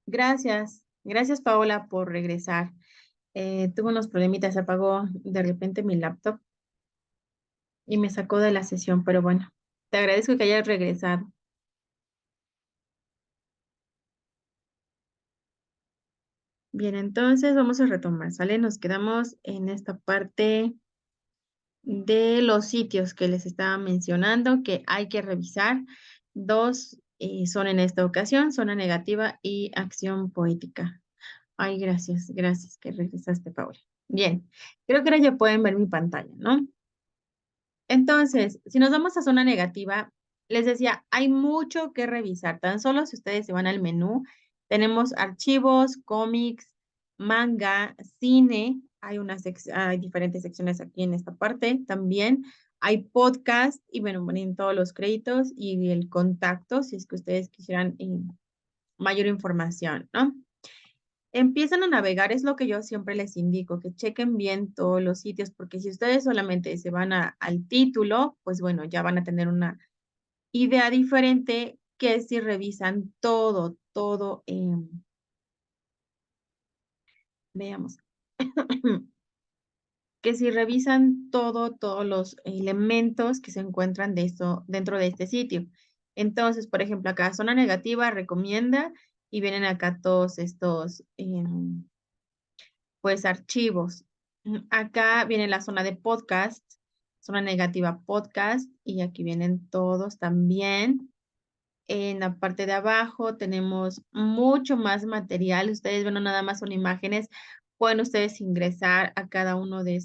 Gracias Paola por regresar. Tuve unos problemitas, se apagó de repente mi laptop y me sacó de la sesión, pero bueno, te agradezco que hayas regresado. Bien, entonces vamos a retomar, ¿sale? Nos quedamos en esta parte de los sitios que les estaba mencionando que hay que revisar. Dos son en esta ocasión, zona negativa y acción poética. Ay, gracias que regresaste, Paola. Bien, creo que ahora ya pueden ver mi pantalla, ¿no? Entonces, si nos vamos a zona negativa, les decía, hay mucho que revisar. Tan solo si ustedes se van al menú, tenemos archivos, cómics, manga, cine. Hay diferentes secciones aquí en esta parte también. Hay podcast y bueno, ponen todos los créditos y el contacto si es que ustedes quisieran mayor información, ¿no? Empiezan a navegar, es lo que yo siempre les indico, que chequen bien todos los sitios, porque si ustedes solamente se van al título, pues bueno, ya van a tener una idea diferente que si revisan todo, veamos, que si revisan todos los elementos que se encuentran de esto, dentro de este sitio. Entonces, por ejemplo, acá zona negativa recomienda y vienen acá todos estos pues archivos. Acá viene la zona de podcast, zona negativa podcast, y aquí vienen todos también. En la parte de abajo tenemos mucho más material. Ustedes ven, no nada más son imágenes. Pueden ustedes ingresar a cada uno de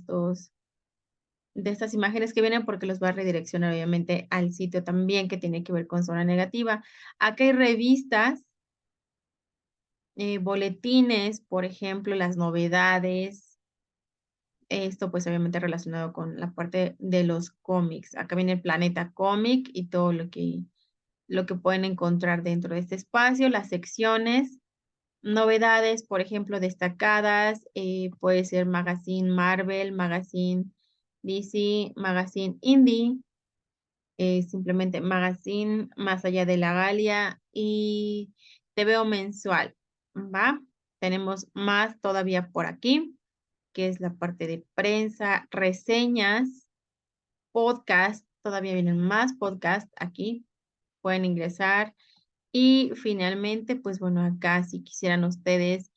estas imágenes que vienen porque los va a redireccionar obviamente al sitio también que tiene que ver con zona negativa. Acá hay revistas, boletines, por ejemplo, las novedades. Esto pues obviamente relacionado con la parte de los cómics. Acá viene el planeta cómic y todo lo que pueden encontrar dentro de este espacio, las secciones, novedades, por ejemplo, destacadas, puede ser Magazine Marvel, Magazine DC, Magazine Indie, simplemente Magazine Más allá de la Galia y TVO mensual, ¿va? Tenemos más todavía por aquí que es la parte de prensa, reseñas, podcast, todavía vienen más podcast aquí, pueden ingresar. Y finalmente, pues bueno, acá si quisieran ustedes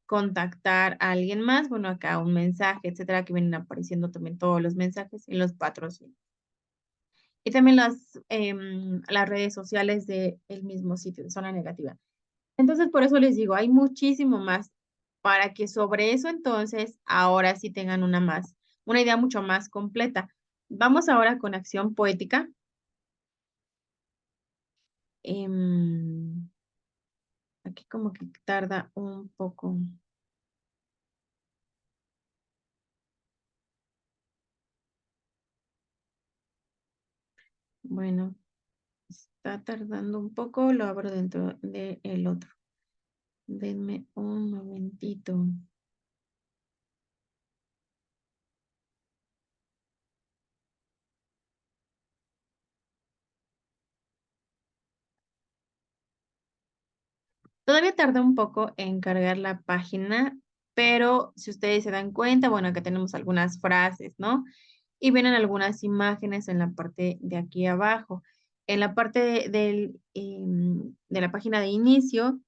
contactar a alguien más, bueno, acá un mensaje, etcétera, que vienen apareciendo también todos los mensajes y los patrocinios. Y también las redes sociales del mismo sitio, de zona negativa. Entonces, por eso les digo, hay muchísimo más para que sobre eso entonces ahora sí tengan una idea mucho más completa. Vamos ahora con acción poética. Em, Aquí como que tarda un poco. Bueno, está tardando un poco, lo abro dentro del otro. Denme un momentito. Todavía tarda un poco en cargar la página, pero si ustedes se dan cuenta, bueno, acá tenemos algunas frases, ¿no? Y vienen algunas imágenes en la parte de aquí abajo. En la parte de la página de inicio,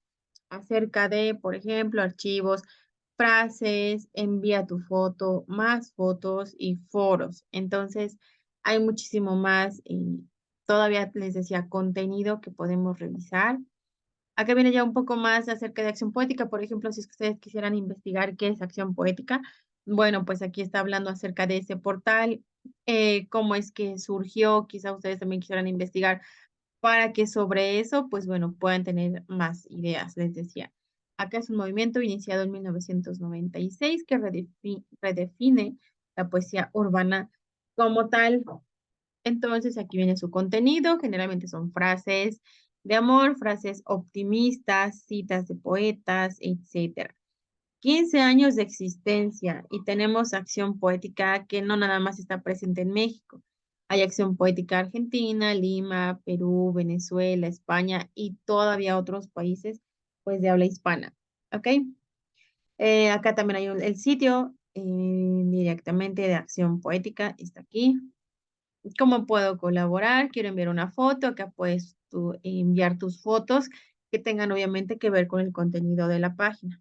acerca de, por ejemplo, archivos, frases, envía tu foto, más fotos y foros. Entonces, hay muchísimo más, todavía les decía, contenido que podemos revisar. Acá viene ya un poco más acerca de acción poética, por ejemplo, si es que ustedes quisieran investigar qué es acción poética, bueno, pues aquí está hablando acerca de ese portal, cómo es que surgió, quizá ustedes también quisieran investigar para que sobre eso, pues bueno, puedan tener más ideas, les decía. Acá es un movimiento iniciado en 1996 que redefine la poesía urbana como tal. Entonces, aquí viene su contenido, generalmente son frases de amor, frases optimistas, citas de poetas, etcétera. 15 años de existencia y tenemos acción poética que no nada más está presente en México. Hay Acción Poética Argentina, Lima, Perú, Venezuela, España y todavía otros países, pues, de habla hispana, ¿ok? Acá también hay el sitio directamente de Acción Poética, está aquí. ¿Cómo puedo colaborar? Quiero enviar una foto, acá puedes tú enviar tus fotos que tengan obviamente que ver con el contenido de la página.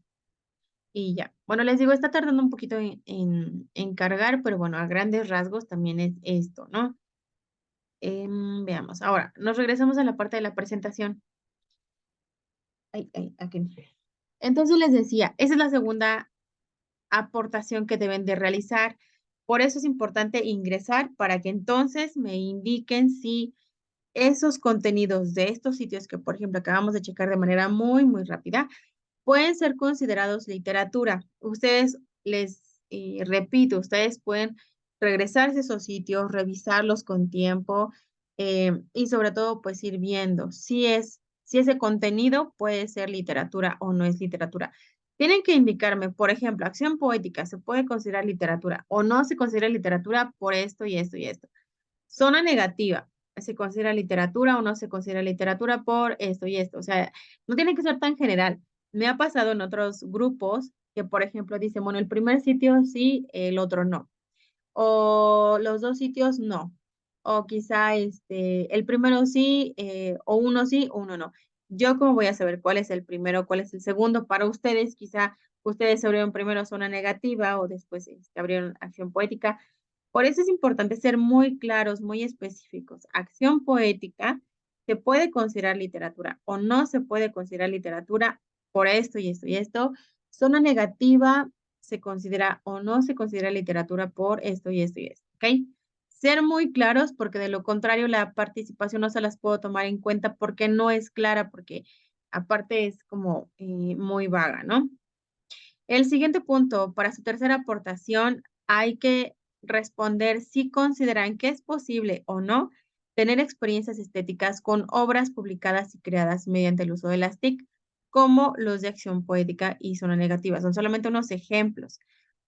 Y ya. Bueno, les digo, está tardando un poquito en cargar, pero bueno, a grandes rasgos también es esto, ¿no? Veamos. Ahora, nos regresamos a la parte de la presentación. Ay, ay, aquí. Entonces les decía, esa es la segunda aportación que deben de realizar. Por eso es importante ingresar para que entonces me indiquen si esos contenidos de estos sitios que, por ejemplo, acabamos de checar de manera muy, muy rápida, pueden ser considerados literatura. Ustedes, les repito, ustedes pueden regresarse a esos sitios, revisarlos con tiempo y sobre todo, pues ir viendo si ese contenido puede ser literatura o no es literatura. Tienen que indicarme, por ejemplo, acción poética, ¿se puede considerar literatura o no se considera literatura por esto y esto y esto? Zona negativa, ¿se considera literatura o no se considera literatura por esto y esto? O sea, no tiene que ser tan general. Me ha pasado en otros grupos que, por ejemplo, dicen, bueno, el primer sitio sí, el otro no. O los dos sitios no. O quizá el primero sí, o uno sí, o uno no. Yo, ¿cómo voy a saber cuál es el primero, cuál es el segundo? Para ustedes, quizá ustedes abrieron primero zona negativa o después abrieron acción poética. Por eso es importante ser muy claros, muy específicos. Acción poética se puede considerar literatura o no se puede considerar literatura por esto y esto y esto. Zona negativa se considera o no se considera literatura por esto y esto y esto, ¿ok? Ser muy claros porque de lo contrario la participación no se las puedo tomar en cuenta porque no es clara, porque aparte es como muy vaga, ¿no? El siguiente punto, para su tercera aportación, hay que responder si consideran que es posible o no tener experiencias estéticas con obras publicadas y creadas mediante el uso de las TIC, como los de acción poética y zona negativa. Son solamente unos ejemplos,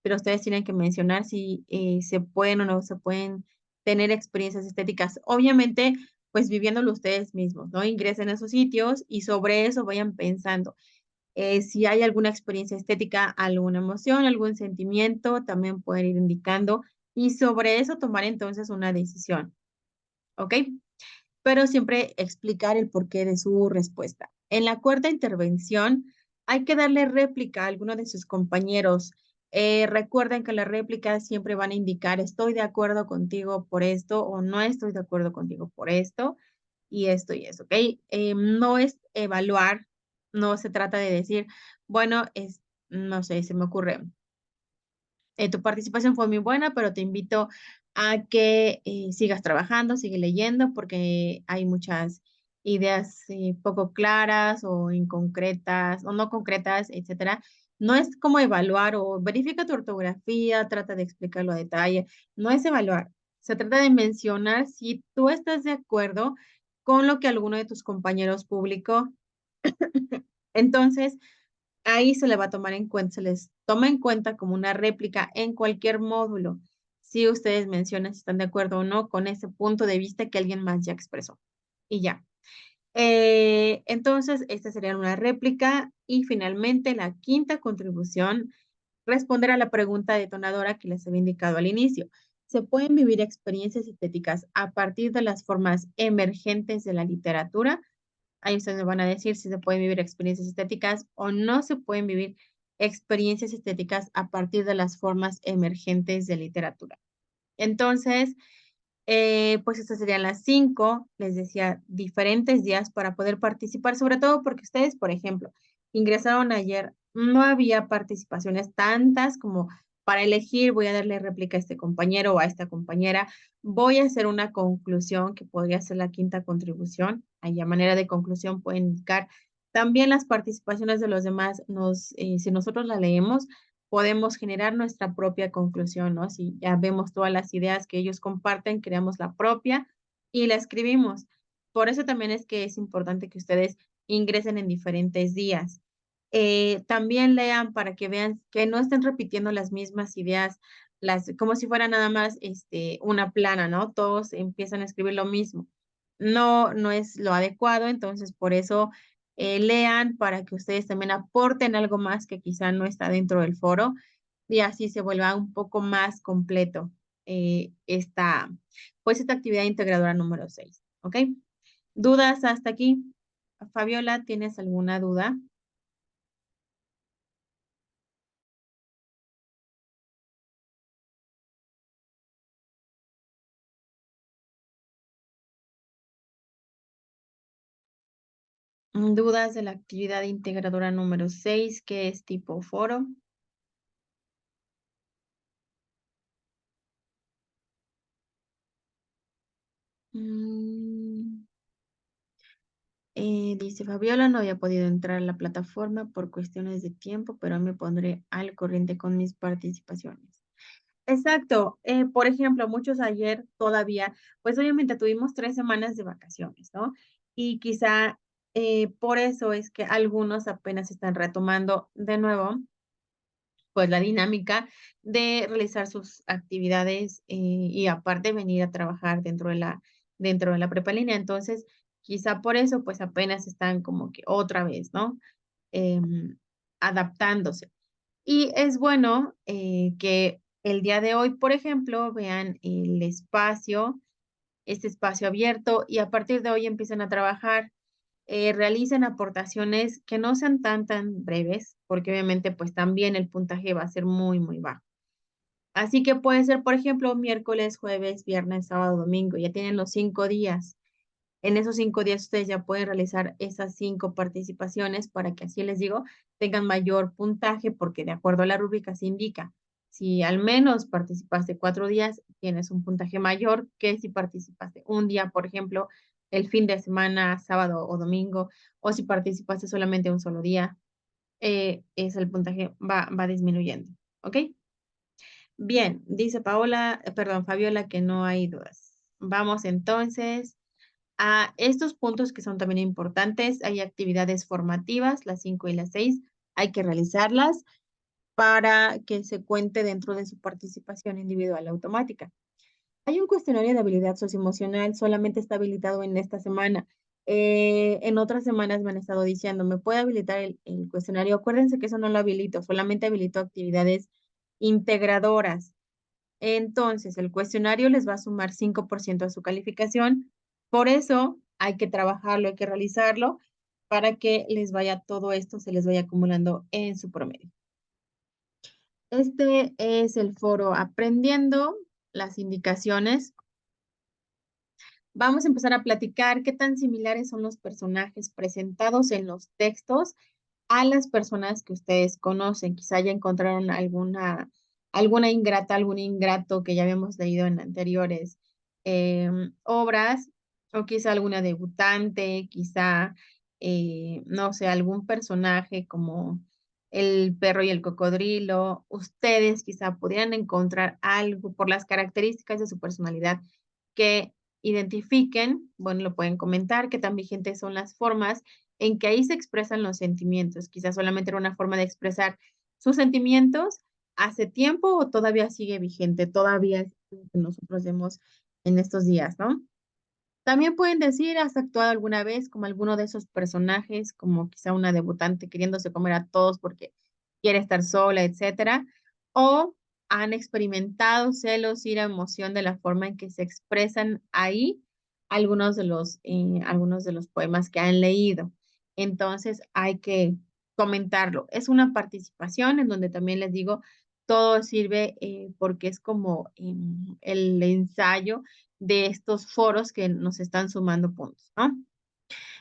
pero ustedes tienen que mencionar si se pueden o no se pueden tener experiencias estéticas. Obviamente, pues viviéndolo ustedes mismos, ¿no? Ingresen a esos sitios y sobre eso vayan pensando si hay alguna experiencia estética, alguna emoción, algún sentimiento, también pueden ir indicando y sobre eso tomar entonces una decisión, ¿ok? Pero siempre explicar el porqué de su respuesta. En la cuarta intervención, hay que darle réplica a alguno de sus compañeros. Recuerden que las réplicas siempre van a indicar estoy de acuerdo contigo por esto o no estoy de acuerdo contigo por esto y eso, ¿ok? No es evaluar, no se trata de decir, bueno, no sé, se me ocurre, tu participación fue muy buena, pero te invito a que sigas trabajando, sigue leyendo, porque hay muchas ideas poco claras o inconcretas o no concretas, etcétera. No es como evaluar o verifica tu ortografía, trata de explicarlo a detalle. No es evaluar. Se trata de mencionar si tú estás de acuerdo con lo que alguno de tus compañeros publicó. Entonces, ahí se le va a tomar en cuenta, se les toma en cuenta como una réplica en cualquier módulo, si ustedes mencionan si están de acuerdo o no con ese punto de vista que alguien más ya expresó. Y ya. Entonces, esta sería una réplica. Y finalmente, la quinta contribución, responder a la pregunta detonadora que les había indicado al inicio. ¿Se pueden vivir experiencias estéticas a partir de las formas emergentes de la literatura? Ahí ustedes me van a decir si se pueden vivir experiencias estéticas o no se pueden vivir experiencias estéticas a partir de las formas emergentes de literatura. Entonces, pues estas serían las 5, les decía, diferentes días para poder participar, sobre todo porque ustedes, por ejemplo, ingresaron ayer, no había participaciones tantas como para elegir, voy a darle réplica a este compañero o a esta compañera, voy a hacer una conclusión que podría ser la quinta contribución, ahí a manera de conclusión pueden indicar también las participaciones de los demás, si nosotros la leemos, podemos generar nuestra propia conclusión, ¿no? Si ya vemos todas las ideas que ellos comparten, creamos la propia y la escribimos. Por eso también es que es importante que ustedes ingresen en diferentes días. También lean para que vean que no estén repitiendo las mismas ideas. como si fuera nada más una plana, ¿no? Todos empiezan a escribir lo mismo. No, no es lo adecuado, entonces por eso lean para que ustedes también aporten algo más que quizá no está dentro del foro y así se vuelva un poco más completo pues esta actividad integradora número 6, ¿ok? ¿Dudas hasta aquí? Fabiola, ¿tienes alguna duda? ¿Dudas de la actividad integradora número 6, que es tipo foro? Mm, dice Fabiola, no había podido entrar a la plataforma por cuestiones de tiempo, pero me pondré al corriente con mis participaciones. Exacto. Por ejemplo, muchos ayer todavía, pues obviamente tuvimos 3 semanas de vacaciones, ¿no? Y quizá por eso es que algunos apenas están retomando de nuevo pues la dinámica de realizar sus actividades y aparte venir a trabajar dentro de la prepa en línea. Entonces, quizá por eso, pues apenas están como que otra vez, ¿no? Em, adaptándose. Y es bueno que el día de hoy, por ejemplo, vean este espacio abierto y a partir de hoy empiecen a trabajar realicen aportaciones que no sean tan breves, porque obviamente pues también el puntaje va a ser muy bajo. Así que puede ser, por ejemplo, miércoles, jueves, viernes, sábado, domingo, ya tienen los 5 días. En esos 5 días ustedes ya pueden realizar esas 5 participaciones para que así les digo, tengan mayor puntaje, porque de acuerdo a la rúbrica se indica, si al menos participaste 4 días, tienes un puntaje mayor que si participaste un día, por ejemplo, el fin de semana, sábado o domingo, o si participaste solamente un solo día, es el puntaje va disminuyendo. ¿Ok? Bien, dice perdón, Fabiola, que no hay dudas. Vamos entonces a estos puntos que son también importantes. Hay actividades formativas, las 5 y las 6, hay que realizarlas para que se cuente dentro de su participación individual automática. Hay un cuestionario de habilidad socioemocional, solamente está habilitado en esta semana. En otras semanas me han estado diciendo, ¿me puede habilitar el cuestionario? Acuérdense que eso no lo habilito, solamente habilito actividades integradoras. Entonces, el cuestionario les va a sumar 5% a su calificación. Por eso hay que trabajarlo, hay que realizarlo para que les vaya todo esto, se les vaya acumulando en su promedio. Este es el foro Aprendiendo, las indicaciones. Vamos a empezar a platicar qué tan similares son los personajes presentados en los textos a las personas que ustedes conocen. Quizá ya encontraron alguna ingrata, algún ingrato que ya habíamos leído en anteriores obras, o quizá alguna debutante, quizá, no sé, algún personaje como el perro y el cocodrilo. Ustedes quizá pudieran encontrar algo por las características de su personalidad que identifiquen, bueno, lo pueden comentar, qué tan vigentes son las formas en que ahí se expresan los sentimientos. Quizás solamente era una forma de expresar sus sentimientos hace tiempo o todavía sigue vigente, todavía es lo que nosotros vemos en estos días, ¿no? También pueden decir, ¿has actuado alguna vez como alguno de esos personajes, como quizá una debutante queriéndose comer a todos porque quiere estar sola, etcétera? ¿O han experimentado celos, ira, emoción de la forma en que se expresan ahí algunos de los poemas que han leído? Entonces hay que comentarlo. Es una participación en donde también les digo, todo sirve porque es como el ensayo de estos foros que nos están sumando puntos, ¿no?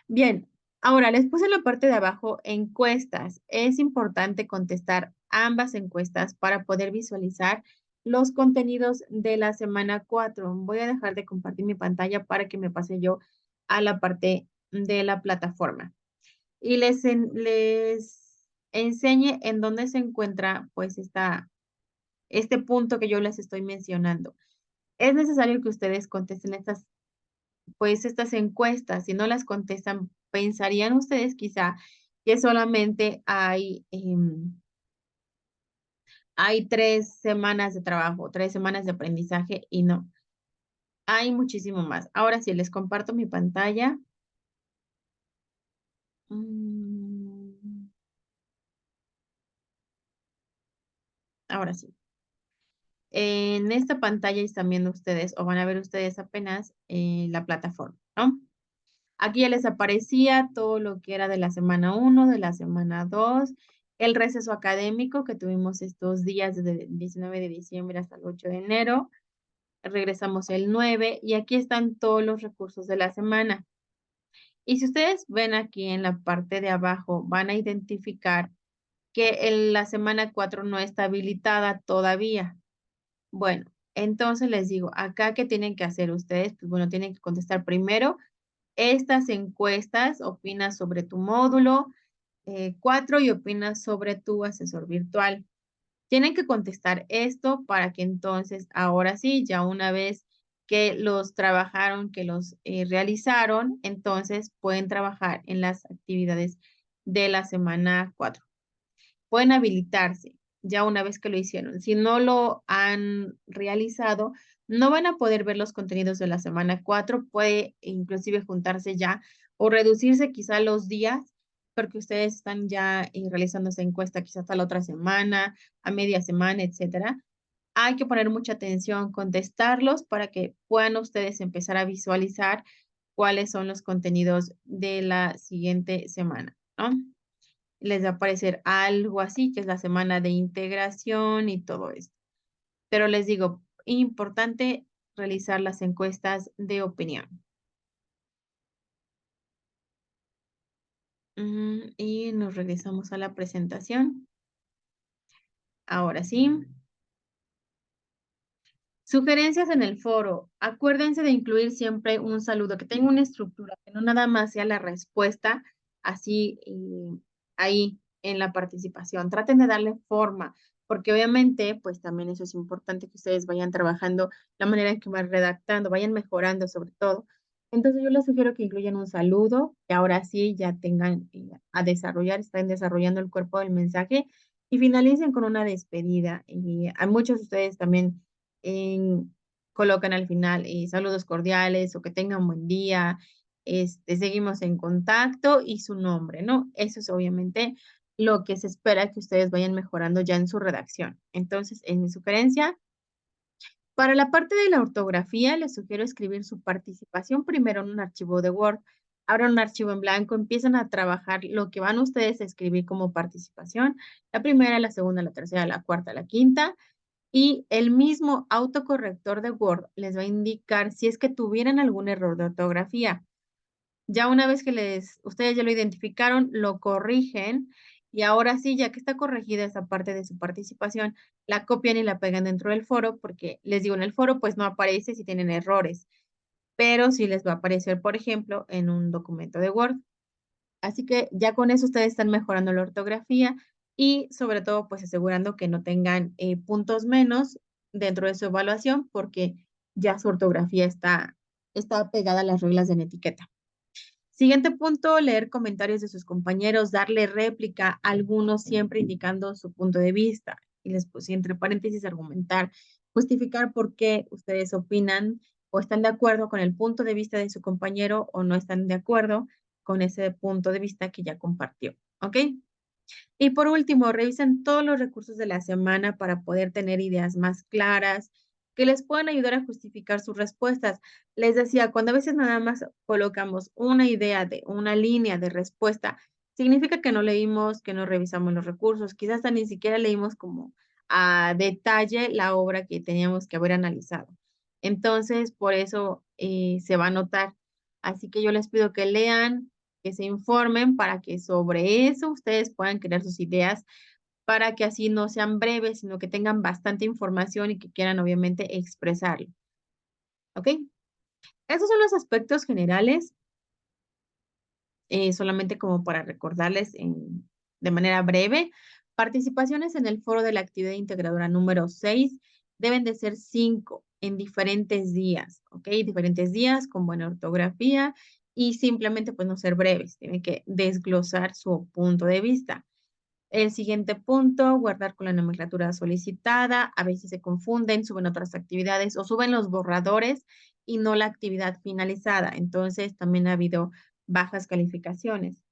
Bien, ahora les puse en la parte de abajo encuestas. Es importante contestar ambas encuestas para poder visualizar los contenidos de la semana 4. Voy a dejar de compartir mi pantalla para que me pase yo a la parte de la plataforma y les enseñe en dónde se encuentra pues este punto que yo les estoy mencionando. Es necesario que ustedes contesten estas encuestas. Si no las contestan, pensarían ustedes quizá que solamente hay 3 semanas de trabajo, 3 semanas de aprendizaje y no, hay muchísimo más. Ahora sí, les comparto mi pantalla. Mm, ahora sí. En esta pantalla están viendo ustedes o van a ver ustedes apenas la plataforma, ¿no? Aquí ya les aparecía todo lo que era de la semana 1, de la semana 2, el receso académico que tuvimos estos días desde el 19 de diciembre hasta el 8 de enero. Regresamos el 9 y aquí están todos los recursos de la semana. Y si ustedes ven aquí en la parte de abajo, van a identificar que la semana 4 no está habilitada todavía. Bueno, entonces les digo, acá, ¿qué tienen que hacer ustedes? Pues bueno, tienen que contestar primero estas encuestas, opina sobre tu módulo, 4 y opina sobre tu asesor virtual. Tienen que contestar esto para que entonces, ahora sí, ya una vez que los trabajaron, que los realizaron, entonces pueden trabajar en las actividades de la semana 4. Pueden habilitarse ya una vez que lo hicieron. Si no lo han realizado, no van a poder ver los contenidos de la semana 4. Puede inclusive juntarse ya o reducirse quizá los días, porque ustedes están ya realizando esa encuesta quizá hasta la otra semana, a media semana, etcétera. Hay que poner mucha atención, contestarlos para que puedan ustedes empezar a visualizar cuáles son los contenidos de la siguiente semana, ¿no? Les va a aparecer algo así, que es la semana de integración y todo esto. Pero les digo, importante realizar las encuestas de opinión. Y nos regresamos a la presentación. Ahora sí. Sugerencias en el foro. Acuérdense de incluir siempre un saludo, que tenga una estructura, que no nada más sea la respuesta así ahí en la participación. Traten de darle forma, porque obviamente, pues también eso es importante que ustedes vayan trabajando la manera en que van redactando, vayan mejorando sobre todo. Entonces yo les sugiero que incluyan un saludo, que ahora sí ya tengan a desarrollar, están desarrollando el cuerpo del mensaje y finalicen con una despedida. Y a muchos de ustedes también colocan al final saludos cordiales o que tengan buen día, seguimos en contacto y su nombre, ¿no? Eso es obviamente lo que se espera que ustedes vayan mejorando ya en su redacción. Entonces, en mi sugerencia, para la parte de la ortografía, les sugiero escribir su participación primero en un archivo de Word. Abran un archivo en blanco, empiezan a trabajar lo que van ustedes a escribir como participación, la primera, la segunda, la tercera, la cuarta, la quinta, y el mismo autocorrector de Word les va a indicar si es que tuvieran algún error de ortografía. Ya una vez que ustedes ya lo identificaron, lo corrigen y ahora sí, ya que está corregida esa parte de su participación, la copian y la pegan dentro del foro porque les digo, en el foro pues no aparece si tienen errores, pero sí les va a aparecer, por ejemplo, en un documento de Word. Así que ya con eso ustedes están mejorando la ortografía y sobre todo pues asegurando que no tengan puntos menos dentro de su evaluación porque ya su ortografía está pegada a las reglas de la etiqueta. Siguiente punto, leer comentarios de sus compañeros, darle réplica a algunos siempre indicando su punto de vista y les puse entre paréntesis argumentar, justificar por qué ustedes opinan o están de acuerdo con el punto de vista de su compañero o no están de acuerdo con ese punto de vista que ya compartió. ¿Ok? Y por último, revisen todos los recursos de la semana para poder tener ideas más claras que les puedan ayudar a justificar sus respuestas. Les decía, cuando a veces nada más colocamos una idea de una línea de respuesta, significa que no leímos, que no revisamos los recursos, quizás hasta ni siquiera leímos como a detalle la obra que teníamos que haber analizado. Entonces, por eso se va a notar. Así que yo les pido que lean, que se informen para que sobre eso ustedes puedan crear sus ideas para que así no sean breves, sino que tengan bastante información y que quieran obviamente expresarlo. ¿Ok? Esos son los aspectos generales, solamente como para recordarles de manera breve. Participaciones en el foro de la actividad integradora número 6 deben de ser 5 en diferentes días, ¿ok? Diferentes días con buena ortografía y simplemente pues no ser breves, tienen que desglosar su punto de vista. El siguiente punto, guardar con la nomenclatura solicitada. A veces se confunden, suben otras actividades o suben los borradores y no la actividad finalizada. Entonces, también ha habido bajas calificaciones.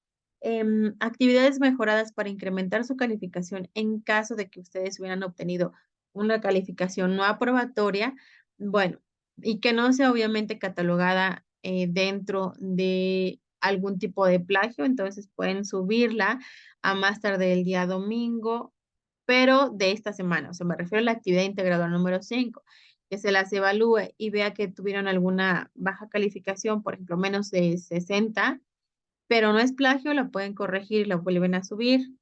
Actividades mejoradas para incrementar su calificación en caso de que ustedes hubieran obtenido una calificación no aprobatoria. Bueno, y que no sea obviamente catalogada dentro de algún tipo de plagio, entonces pueden subirla a más tarde el día domingo, pero de esta semana. O sea, me refiero a la actividad integradora número 5, que se las evalúe y vea que tuvieron alguna baja calificación, por ejemplo, menos de 60, pero no es plagio, la pueden corregir y la vuelven a subir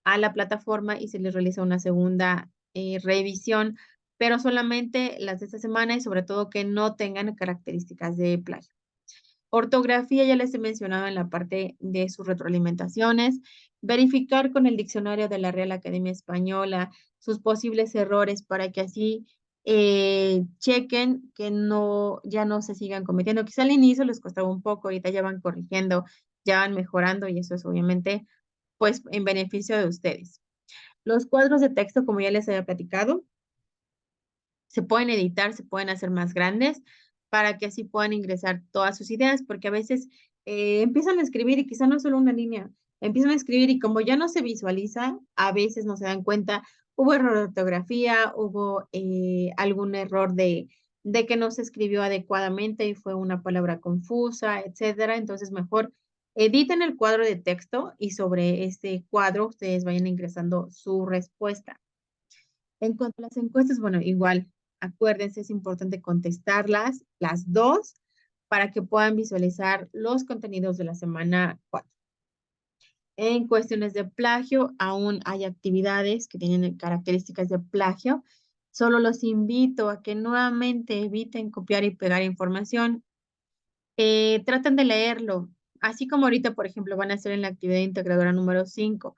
a la plataforma y se les realiza una segunda revisión, pero solamente las de esta semana y sobre todo que no tengan características de plagio. Ortografía ya les he mencionado en la parte de sus retroalimentaciones. Verificar con el diccionario de la Real Academia Española sus posibles errores para que así chequen que no, ya no se sigan cometiendo. Quizá al inicio les costaba un poco, ahorita ya van corrigiendo, ya van mejorando y eso es obviamente pues en beneficio de ustedes. Los cuadros de texto, como ya les había platicado, se pueden editar, se pueden hacer más grandes para que así puedan ingresar todas sus ideas, porque a veces empiezan a escribir y quizá no solo una línea, empiezan a escribir y como ya no se visualiza, a veces no se dan cuenta, hubo error de ortografía, hubo algún error de que no se escribió adecuadamente y fue una palabra confusa, etcétera. Entonces, mejor editen el cuadro de texto y sobre este cuadro ustedes vayan ingresando su respuesta. En cuanto a las encuestas, bueno, igual, acuérdense, es importante contestarlas, las dos, para que puedan visualizar los contenidos de la semana 4. En cuestiones de plagio, aún hay actividades que tienen características de plagio. Solo los invito a que nuevamente eviten copiar y pegar información. Traten de leerlo, así como ahorita, por ejemplo, van a hacer en la actividad integradora número 5,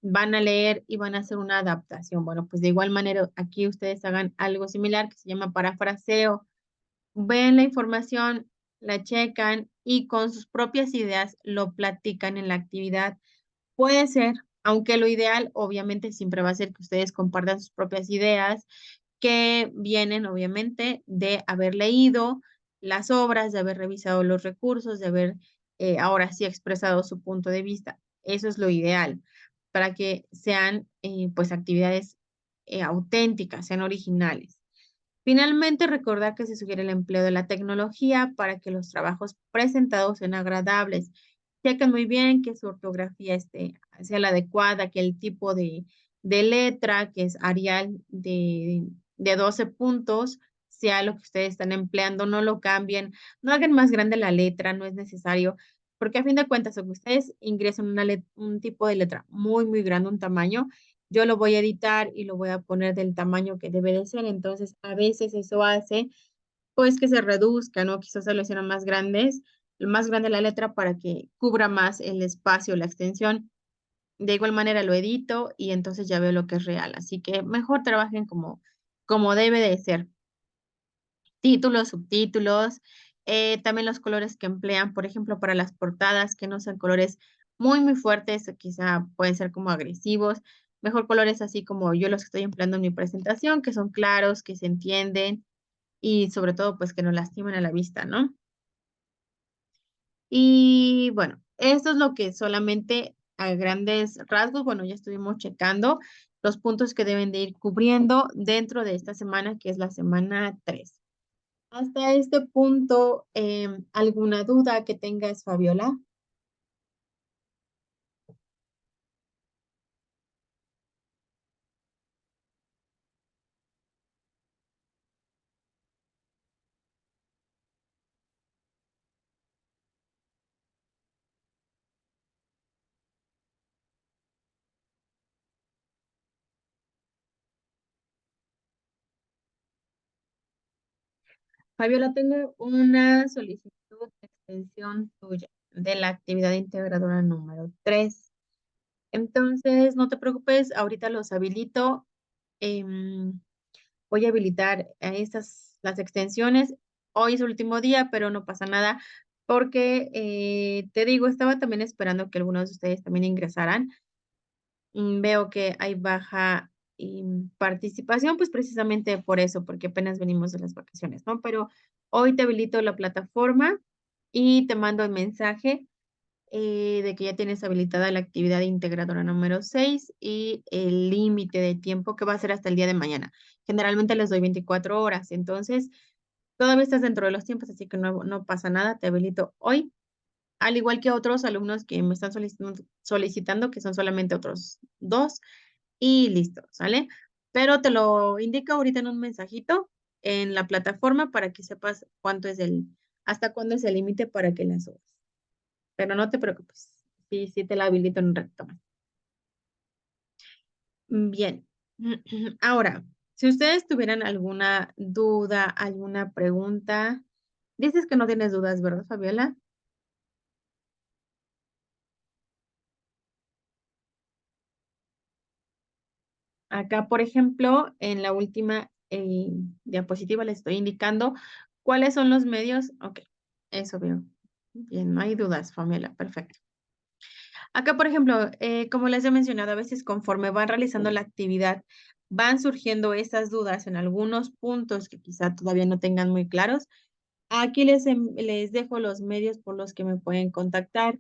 van a leer y van a hacer una adaptación. Bueno, pues de igual manera, aquí ustedes hagan algo similar que se llama parafraseo. Ven la información, la checan y con sus propias ideas lo platican en la actividad. Puede ser, aunque lo ideal obviamente siempre va a ser que ustedes compartan sus propias ideas que vienen obviamente de haber leído las obras, de haber revisado los recursos, de haber ahora sí expresado su punto de vista. Eso es lo ideal para que sean pues actividades auténticas, sean originales. Finalmente, recordar que se sugiere el empleo de la tecnología para que los trabajos presentados sean agradables. Chequen muy bien que su ortografía sea la adecuada, que el tipo de letra, que es Arial de 12 puntos, sea lo que ustedes están empleando, no lo cambien, no hagan más grande la letra, no es necesario, porque a fin de cuentas, si ustedes ingresan un tipo de letra muy, muy grande, un tamaño, yo lo voy a editar y lo voy a poner del tamaño que debe de ser. Entonces, a veces eso hace, pues, que se reduzca, ¿no? Quizás se lo hicieron más grande la letra para que cubra más el espacio, la extensión. De igual manera lo edito y entonces ya veo lo que es real. Así que mejor trabajen como debe de ser. Títulos, subtítulos, también los colores que emplean, por ejemplo, para las portadas, que no sean colores muy, muy fuertes, o quizá pueden ser como agresivos, mejor colores así como yo los estoy empleando en mi presentación, que son claros, que se entienden y sobre todo pues que no lastimen a la vista, ¿no? Y bueno, esto es lo que solamente a grandes rasgos, bueno, ya estuvimos checando los puntos que deben de ir cubriendo dentro de esta semana, que es la semana 3. Hasta este punto, ¿alguna duda que tengas, Fabiola? Fabiola, tengo una solicitud de extensión tuya de la actividad integradora número 3. Entonces, no te preocupes, ahorita los habilito. Em, Voy a habilitar las extensiones. Hoy es el último día, pero no pasa nada porque te digo, estaba también esperando que algunos de ustedes también ingresaran. Veo que hay baja participación, pues precisamente por eso, porque apenas venimos de las vacaciones, ¿no? Pero hoy te habilito la plataforma y te mando el mensaje de que ya tienes habilitada la actividad integradora número 6 y el límite de tiempo que va a ser hasta el día de mañana. Generalmente les doy 24 horas, entonces todavía estás dentro de los tiempos, así que no pasa nada, te habilito hoy, al igual que otros alumnos que me están solicitando, que son solamente otros 2 y listo, ¿sale? Pero te lo indico ahorita en un mensajito en la plataforma para que sepas cuánto es hasta cuándo es el límite para que la subas. Pero no te preocupes, sí, sí te la habilito en un ratito más. Bien. Ahora, si ustedes tuvieran alguna duda, alguna pregunta, dices que no tienes dudas, ¿verdad, Fabiola? Acá, por ejemplo, en la última diapositiva le estoy indicando cuáles son los medios. Ok, eso veo. Bien, no hay dudas, Fabiola, perfecto. Acá, por ejemplo, como les he mencionado, a veces conforme van realizando la actividad, van surgiendo esas dudas en algunos puntos que quizá todavía no tengan muy claros. Aquí les dejo los medios por los que me pueden contactar.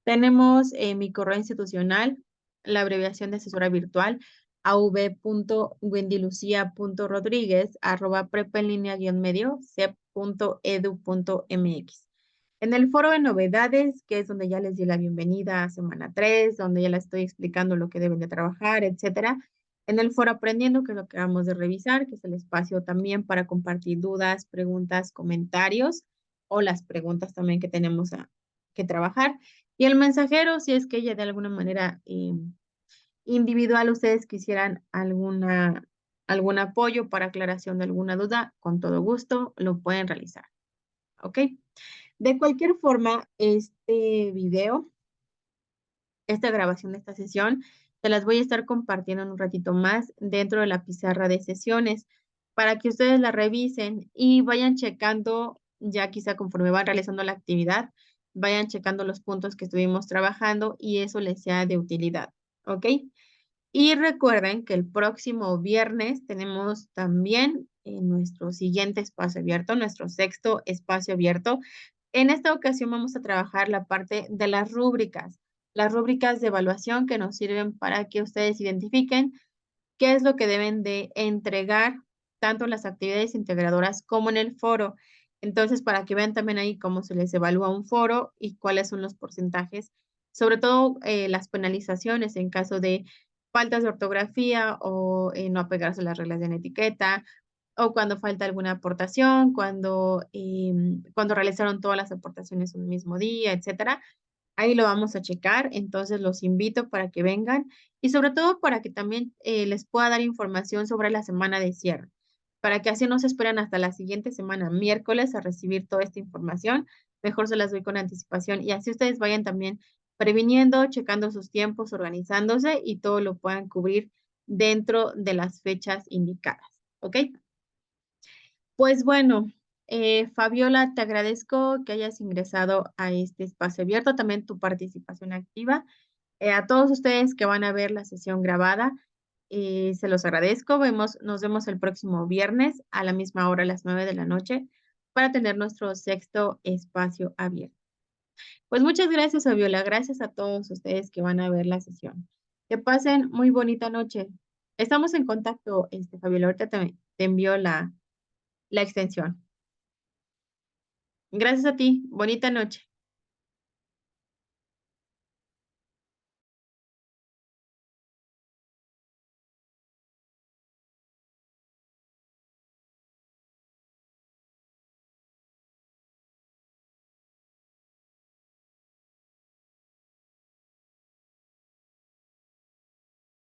Tenemos mi correo institucional, la abreviación de asesora virtual, av.wendylucia.rodríguez@prepaenlinea-medio cep.edu.mx. En el foro de novedades, que es donde ya les di la bienvenida a semana 3, donde ya les estoy explicando lo que deben de trabajar, etcétera. En el foro aprendiendo, que es lo que vamos de revisar, que es el espacio también para compartir dudas, preguntas, comentarios o las preguntas también que tenemos que trabajar. Y el mensajero, si es que ya de alguna manera individual ustedes quisieran algún apoyo para aclaración de alguna duda, con todo gusto lo pueden realizar. ¿Ok? De cualquier forma, este video, esta grabación de esta sesión, se las voy a estar compartiendo en un ratito más dentro de la pizarra de sesiones para que ustedes la revisen y vayan checando, ya quizá conforme van realizando la actividad, vayan checando los puntos que estuvimos trabajando y eso les sea de utilidad. ¿Ok? Y recuerden que el próximo viernes tenemos también nuestro siguiente espacio abierto, nuestro sexto espacio abierto. En esta ocasión vamos a trabajar la parte de las rúbricas de evaluación que nos sirven para que ustedes identifiquen qué es lo que deben de entregar tanto en las actividades integradoras como en el foro. Entonces, para que vean también ahí cómo se les evalúa un foro y cuáles son los porcentajes, sobre todo las penalizaciones en caso de faltas de ortografía o no apegarse a las reglas de la etiqueta, o cuando falta alguna aportación, cuando realizaron todas las aportaciones un mismo día, etcétera. Ahí lo vamos a checar, entonces los invito para que vengan y sobre todo para que también les pueda dar información sobre la semana de cierre, para que así no se esperan hasta la siguiente semana, miércoles, a recibir toda esta información. Mejor se las doy con anticipación y así ustedes vayan también previniendo, checando sus tiempos, organizándose y todo lo puedan cubrir dentro de las fechas indicadas. ¿Ok? Pues bueno, Fabiola, te agradezco que hayas ingresado a este espacio abierto, también tu participación activa. A todos ustedes que van a ver la sesión grabada, se los agradezco. Nos vemos el próximo viernes a la misma hora, a las 9 de la noche, para tener nuestro sexto espacio abierto. Pues muchas gracias, Fabiola. Gracias a todos ustedes que van a ver la sesión. Que pasen muy bonita noche. Estamos en contacto, Fabiola. Ahorita te envío la extensión. Gracias a ti. Bonita noche.